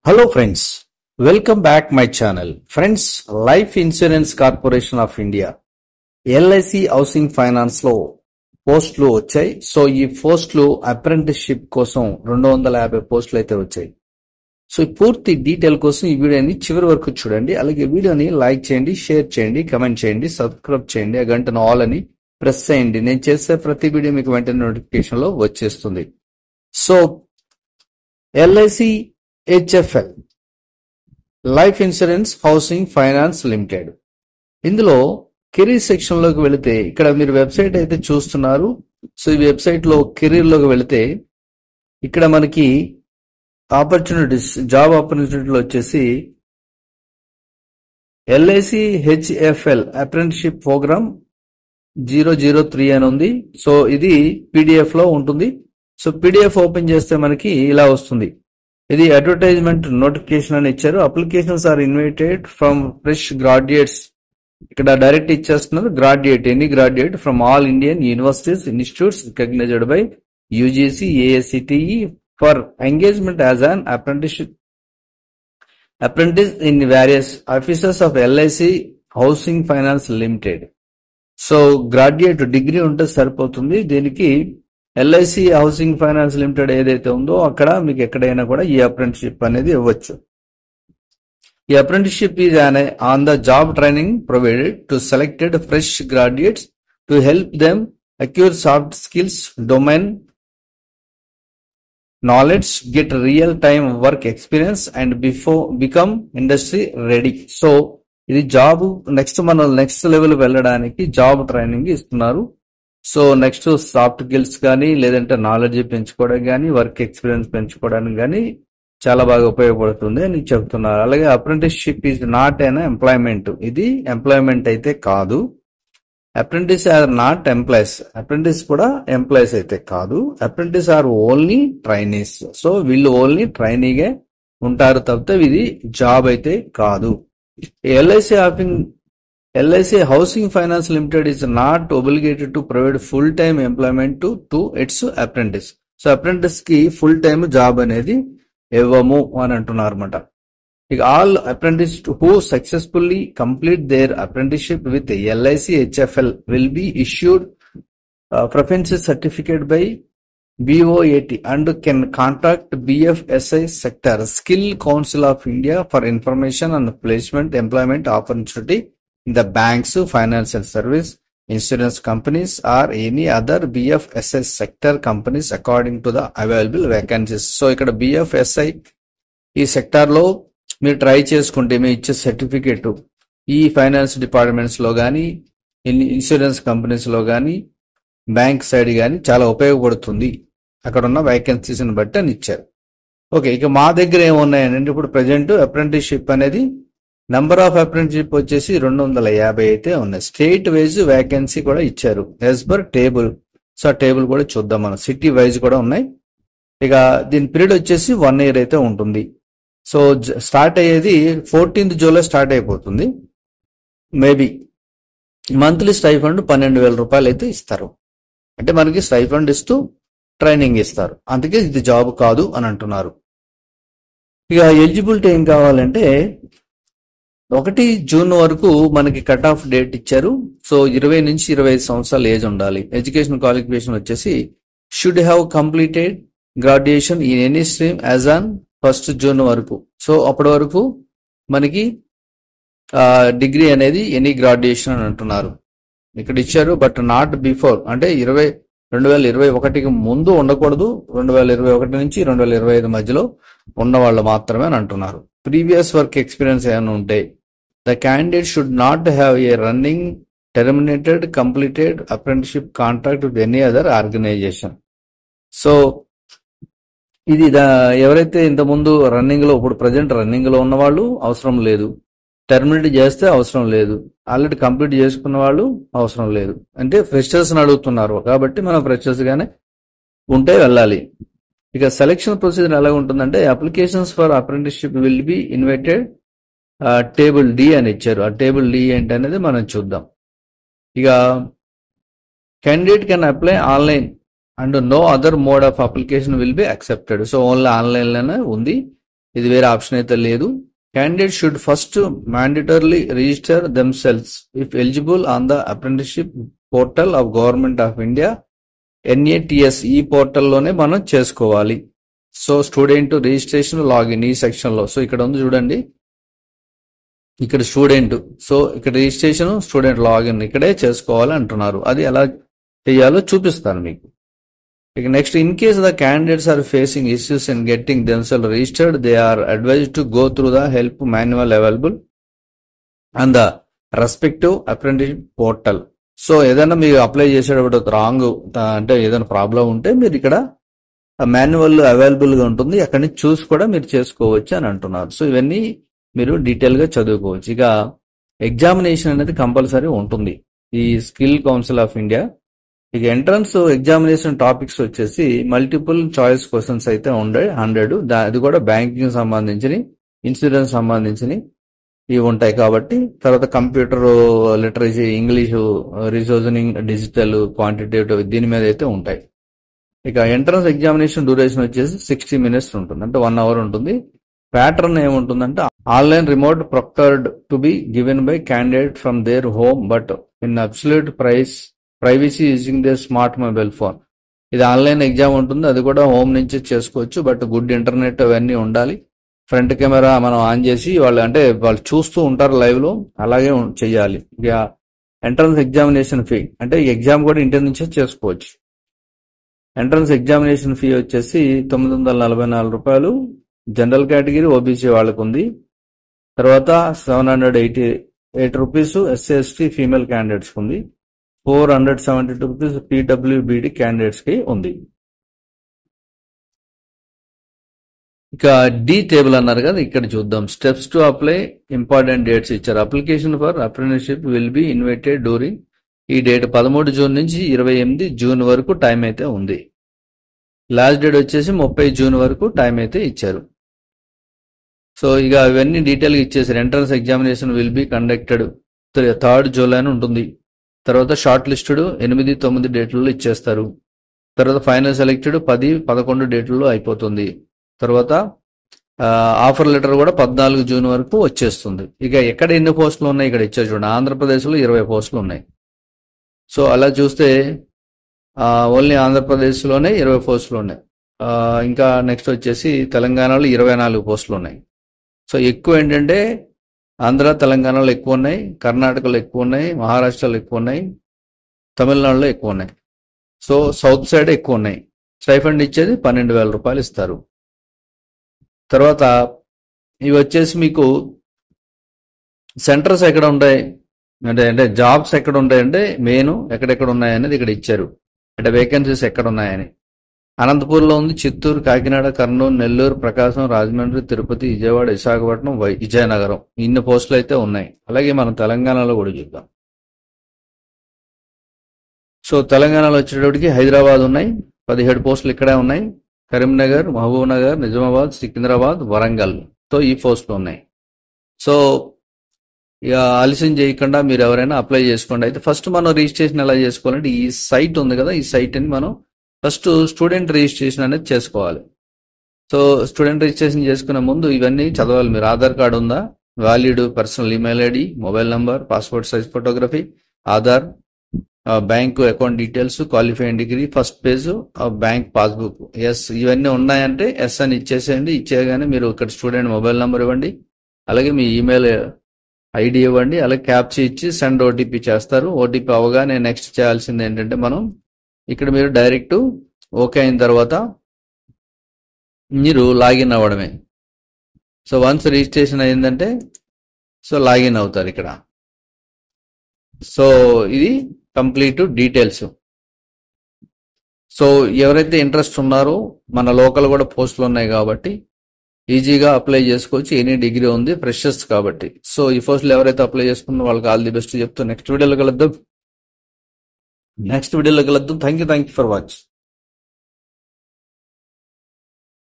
Hello friends, welcome back my channel. Friends, Life Insurance Corporation of India, LIC housing finance లో పోస్టులు వచ్చాయి. So ఈ పోస్టులు apprenticeship కోసం 250 పోస్టులు అయితే వచ్చాయి. సో ఈ పూర్తి డీటెయిల్ కోసం ఈ వీడియోని చివరి వరకు చూడండి. అలాగే వీడియోని లైక్ చేయండి, షేర్ చేయండి, కమెంట్ చేయండి, సబ్స్క్రైబ్ చేయండి, ఆ గంటను ఆల్ అని ప్రెస్ చేయండి. నేను చేసే ప్రతి వీడియో మీకు వెంటనే నోటిఫికేషన్ లో వచ్చేస్తుంది. So LIC HFL life insurance housing finance limited, ఇందులో కెరీర్ సెక్షన్ లోకి వెళితే ఇక్కడ మీరు వెబ్సైట్ అయితే చూస్తున్నారు. సో ఈ వెబ్సైట్ లో కెరీర్ లోకి వెళితే ఇక్కడ మనకి ఆపర్చునిటీస్, జాబ్ ఆపర్చునిటీలు వచ్చేసి LIC HFL అప్రెంటిస్షిప్ ప్రోగ్రామ్ 003 అని ఉంది. సో ఇది PDF లో ఉంటుంది. సో PDF ఓపెన్ చేస్తే మనకి ఇలా వస్తుంది. ఇది అడ్వర్టైజ్మెంట్ నోటిఫికేషన్ అని ఇచ్చారు. Applications are invited from fresh graduates, ఇక్కడ డైరెక్ట్ ఇచ్చేస్తున్నారు. Graduate, any graduate from all Indian universities institutes recognized by UGC AICTE for engagement as an apprentice in various offices of LIC housing finance limited. So graduate degree ఉంటే సరిపోతుంది. దీనికి LIC housing finance limited ఏదైతే ఉందో అక్కడ మీకు ఎక్కడైనా కూడా ఈ అప్రెంటిస్షిప్ అనేది ఇవ్వచ్చు. ఈ apprenticeship is on the job training provided to selected fresh graduates to help them acquire soft skills, domain knowledge, get real time work experience and become industry ready. So ఇది జాబ్ నెక్స్ట్ లెవెల్ వెళ్ళడానికి job training ఇస్తున్నారు. So next soft skills కానీ లేదంటే knowledge పెంచుకోవడానికి కానీ work experience పెంచుకోవడానికి కానీ చాలా బాగా ఉపయోగపడుతుంది అని చెప్తున్నారు. అలాగే apprenticeship is not an employment, ఇది ఎంప్లాయ్మెంట్ అయితే కాదు. Apprentice are not employees, apprentice కూడా ఎంప్లాయీస్ అయితే కాదు. Apprentice are only trainees. So వీళ్ళు ఓన్లీ ట్రైనీగే ఉంటారు తప్పితే ఇది జాబ్ అయితే కాదు. LIC Housing Finance Limited is not obligated to provide full-time employment to its apprentice. So apprentice కి full time జాబ్ అనేది ఇవ్వము అని అంటున్నారు అన్నమాట. ఇక all apprentices who successfully complete their apprenticeship with LIC HFL will be issued proficiency certificate by BOAT and can contact BFSI sector Skill Council of India for information on placement employment opportunity in the banks, financial service, insurance companies or any other BFSI sector companies according to the available vacancies. So ఇక్కడ BFSI ఈ sector లో మీరు try చేసుకుంటే మీ ఇచ్చే certificate ఈ finance departments లో కానీ insurance companies లో కానీ బ్యాంక్ సైడ్ కానీ చాలా ఉపయోగపడుతుంది. అక్కడ ఉన్న వేకెన్సీస్ ని బట్టి అని ఇచ్చారు. ఓకే, ఇక మా దగ్గర ఏమున్నాయంటే ఇప్పుడు ప్రజెంట్ అప్రెంటిస్షిప్ అనేది నెంబర్ ఆఫ్ అప్రెంటిస్షిప్ వచ్చేసి 250 అయితే ఉన్నాయి. స్టేట్ వైజ్ వేకెన్సీ కూడా ఇచ్చారు యాజ్ పర్ టేబుల్. సో ఆ టేబుల్ కూడా చూద్దాం మనం. సిటీ వైజ్ కూడా ఉన్నాయి. ఇక దీని పీరియడ్ వచ్చేసి 1 year అయితే ఉంటుంది. సో స్టార్ట్ అయ్యేది 14th July స్టార్ట్ అయిపోతుంది. మేబీ మంత్లీ స్టైఫండ్ 12,000 రూపాయలు అయితే ఇస్తారు. అంటే మనకి స్టైఫండ్ ఇస్తూ ట్రైనింగ్ ఇస్తారు. అందుకే ఇది జాబ్ కాదు అని అంటున్నారు. ఇక ఎలిజిబిలిటీ ఏం కావాలంటే 1 June వరకు మనకి కట్ ఆఫ్ డేట్ ఇచ్చారు. సో 20 నుంచి 25 సంవత్సరాల ఏజ్ ఉండాలి. ఎడ్యుకేషన్ క్వాలిఫికేషన్ వచ్చేసి should have completed graduation in any stream as on 1st June వరకు. సో అప్పటి వరకు మనకి డిగ్రీ అనేది ఎనీ గ్రాడ్యుయేషన్ అని అంటున్నారు. ఇక్కడ ఇచ్చారు. బట్ నాట్ బిఫోర్, అంటే 2021కి ముందు ఉండకూడదు. 2021 నుంచి 2025 మధ్యలో ఉన్న వాళ్ళు మాత్రమే అని అంటున్నారు. ప్రీవియస్ వర్క్ ఎక్స్పీరియన్స్ ఏమైనా ఉంటే the candidate should not have a running, terminated, completed apprenticeship contract with any other organization. So ఇది ఎవరైతే ఇంతకుముందు రన్నింగ్ లో, ఇప్పుడు ప్రజెంట్ రన్నింగ్ లో ఉన్న వాళ్ళు అవసరం లేదు. టెర్మినేట్ చేస్తే అవసరం లేదు. ఆల్రెడీ కంప్లీట్ చేసుకున్న వాళ్ళు అవసరం లేదు. అంటే ఫ్రెషర్స్ అడుగుతున్నారు కాబట్టి మనం ఫ్రెషర్స్ గానే ఉంటే వెళ్ళాలి. ఇక సెలెక్షన్ ప్రొసీజర్ ఎలా ఉంటుందంటే applications for apprenticeship will be invited table D అని ఇచ్చారు. ఆ టేబుల్ D ఏంటి అనేది మనం చూద్దాం. ఇక candidate can apply online and no other mode of application will be accepted. So only online లోనే ఉంది. ఇది వేరే ఆప్షన్ అయితే లేదు. Candidate should first mandatorily register themselves if eligible on the apprenticeship portal of government of India NATS. ఈ పోర్టల్లోనే మనం చేసుకోవాలి. సో స్టూడెంట్ రిజిస్ట్రేషన్ లాగిన్ ఈ సెక్షన్ లో. సో ఇక్కడ ఉంది చూడండి, ఇక్కడ స్టూడెంట్. సో ఇక్కడ రిజిస్ట్రేషన్ స్టూడెంట్ లాగిన్ ఇక్కడే చేసుకోవాలి అంటున్నారు. అది ఎలా చేయాలో చూపిస్తాను మీకు. ఇక next, in case the candidates are facing issues in getting themselves registered, they are advised to go through the help manual available on the respective apprenticeship portal. So ఏదైనా మీరు అప్లై చేసేటప్పుడు రాంగ్ అంటే ఏదైనా ప్రాబ్లం ఉంటే మీరు ఇక్కడ manual available గా ఉంటుంది, అక్కడి నుంచి చూసి కూడా మీరు చేసుకోవచ్చు అని అంటున్నారు. సో ఇవన్నీ మీరు డీటెయిల్ గా చదువుకోవచ్చు. ఇక ఎగ్జామినేషన్ అనేది కంపల్సరీ ఉంటుంది ఈ స్కిల్ కౌన్సిల్ ఆఫ్ ఇండియా. ఇక ఎంట్రన్స్ ఎగ్జామినేషన్ టాపిక్స్ వచ్చేసి మల్టిపుల్ చాయిస్ క్వశ్చన్స్ అయితే ఉండే 100. అది కూడా బ్యాంకింగ్ సంబంధించిన, ఇన్సూరెన్స్ సంబంధించిన ఇవి ఉంటాయి కాబట్టి. తర్వాత computer literacy, English, reasoning, digital, quantitative దీని మీద అయితే ఉంటాయి. ఇక ఎంట్రన్స్ ఎగ్జామినేషన్ డ్యూరేషన్ వచ్చేసి 60 minutes ఉంటుంది, అంటే 1 hour ఉంటుంది. ప్యాటర్న్ ఏముంటుందంటే online remote proctored to be given by candidate from their home but in absolute privacy using their smart mobile phone. ఇది ఆన్లైన్ ఎగ్జామ్ ఉంటుంది, అది కూడా హోమ్ నుంచి చేసుకోవచ్చు. బట్ గుడ్ ఇంటర్నెట్ అవన్నీ ఉండాలి. ఫ్రంట్ కెమెరా మనం ఆన్ చేసి వాళ్ళు చూస్తూ ఉంటారు లైవ్ లో, అలాగే చెయ్యాలి. ఇక ఎంట్రన్స్ ఎగ్జామినేషన్ ఫీ అంటే ఈ ఎగ్జామ్ కూడా ఇంటి నుంచే చేసుకోవచ్చు. ఎంట్రన్స్ ఎగ్జామినేషన్ ఫీ వచ్చేసి 944 రూపాయలు జనరల్ కేటగిరీ ఓబీసీ వాళ్ళకు ఉంది. తర్వాత 788 rupees SC ST female candidates ఉంది. 472 రూపీస్ PWBD క్యాండిడేట్స్ కి ఉంది. ఇక డి టేబుల్ అన్నారు కదా, ఇక్కడ చూద్దాం. Steps to apply, important dates ఇచ్చారు. Application for apprenticeship will be invited during ఈ డేట్ 13 జూన్ నుంచి 28 జూన్ వరకు టైం అయితే ఉంది. లాస్ట్ డేట్ వచ్చేసి 30 జూన్ వరకు టైం అయితే ఇచ్చారు. సో ఇక ఇవన్నీ డీటెయిల్ గా ఇచ్చేసారు. Entrance examination will be conducted 3rd July అని ఉంటుంది. తర్వాత షార్ట్ లిస్టెడ్ 8, 9 డేట్లలో ఇచ్చేస్తారు. తర్వాత ఫైనల్ సెలెక్టెడ్ 10, 11 డేట్లలో అయిపోతుంది. తర్వాత ఆఫర్ లెటర్ కూడా 14 జూన్ వరకు వచ్చేస్తుంది. ఇక ఎక్కడ ఎన్ని పోస్టులు ఉన్నాయి ఇక్కడ ఇచ్చారు చూడండి. ఆంధ్రప్రదేశ్లో 20 పోస్టులు ఉన్నాయి. సో అలా చూస్తే ఓన్లీ ఆంధ్రప్రదేశ్లోనే 20 పోస్టులు ఉన్నాయి. ఇంకా నెక్స్ట్ వచ్చేసి తెలంగాణలో 24 పోస్టులు ఉన్నాయి. సో ఎక్కువ ఏంటంటే ఆంధ్ర, తెలంగాణలో ఎక్కువ ఉన్నాయి, కర్ణాటకలో ఎక్కువ ఉన్నాయి, మహారాష్ట్రలో ఎక్కువ ఉన్నాయి, తమిళనాడులో ఎక్కువ ఉన్నాయి. సో సౌత్ సైడ్ ఎక్కువ ఉన్నాయి. స్టైఫండ్ ఇచ్చేది 12,000 రూపాయలు ఇస్తారు. తర్వాత ఇవి వచ్చేసి మీకు సెంటర్స్ ఎక్కడ ఉంటాయి అంటే జాబ్స్ ఎక్కడ ఉంటాయంటే మెయిన్ ఎక్కడెక్కడ ఉన్నాయనేది ఇక్కడ ఇచ్చారు. అంటే వేకెన్సీస్ ఎక్కడ ఉన్నాయని. అనంతపూర్లో ఉంది, చిత్తూరు, కాకినాడ, కర్నూలు, నెల్లూరు, ప్రకాశం, రాజమండ్రి, తిరుపతి, విజయవాడ, విశాఖపట్నం, విజయనగరం ఇన్ని పోస్టులు అయితే ఉన్నాయి. అలాగే మనం తెలంగాణలో కూడా చూద్దాం. సో తెలంగాణలో వచ్చేటప్పటికి హైదరాబాద్ ఉన్నాయి, 17 పోస్టులు ఇక్కడే ఉన్నాయి. కరీంనగర్, మహబూబ్ నగర్, నిజామాబాద్, సికింద్రాబాద్, వరంగల్ తో ఈ పోస్టులు ఉన్నాయి. సో ఇక ఆలస్యం చేయకుండా మీరు ఎవరైనా అప్లై చేసుకోండి. అయితే ఫస్ట్ మనం రిజిస్ట్రేషన్ ఎలా చేసుకోవాలంటే ఈ సైట్ ఉంది కదా, ఈ సైట్ అని మనం ఫస్ట్ స్టూడెంట్ రిజిస్ట్రేషన్ అనేది చేసుకోవాలి. సో స్టూడెంట్ రిజిస్ట్రేషన్ చేసుకునే ముందు ఇవన్నీ చదవాలి. మీరు ఆధార్ కార్డు ఉందా, valid personal email ID, mobile number, passport size photography, Aadhaar, bank account details, qualifying degree, first page bank passbook. Yes ఇవన్నీ ఉన్నాయంటే ఎస్ అని ఇచ్చేసేయండి. ఇచ్చేయగానే మీరు ఇక్కడ స్టూడెంట్ మొబైల్ నంబర్ ఇవ్వండి, అలాగే మీ ఈమెయిల్ ఐడి ఇవ్వండి, అలాగే క్యాప్చా ఇచ్చి సెండ్ ఓటీపీ చేస్తారు. ఓటీపీ అవగానే నెక్స్ట్ చేయాల్సింది ఏంటంటే మనం ఇక్కడ మీరు డైరెక్ట్ ఓకే అయిన తర్వాత మీరు లాగిన్ అవ్వడమే. సో వన్స్ రిజిస్ట్రేషన్ అయిందంటే సో లాగిన్ అవుతారు ఇక్కడ. సో ఇది కంప్లీట్ డీటెయిల్స్. సో ఎవరైతే ఇంట్రెస్ట్ ఉన్నారో మన లోకల్ కూడా పోస్టులు ఉన్నాయి కాబట్టి ఈజీగా అప్లై చేసుకోవచ్చు. ఎనీ డిగ్రీ ఉంది, ఫ్రెషర్స్ కాబట్టి. సో ఈ పోస్టులు ఎవరైతే అప్లై చేసుకున్నారో వాళ్ళకి ఆల్ ది బెస్ట్ చెప్తూ నెక్స్ట్ వీడియోలో కలుద్దాం. Thank you for watch.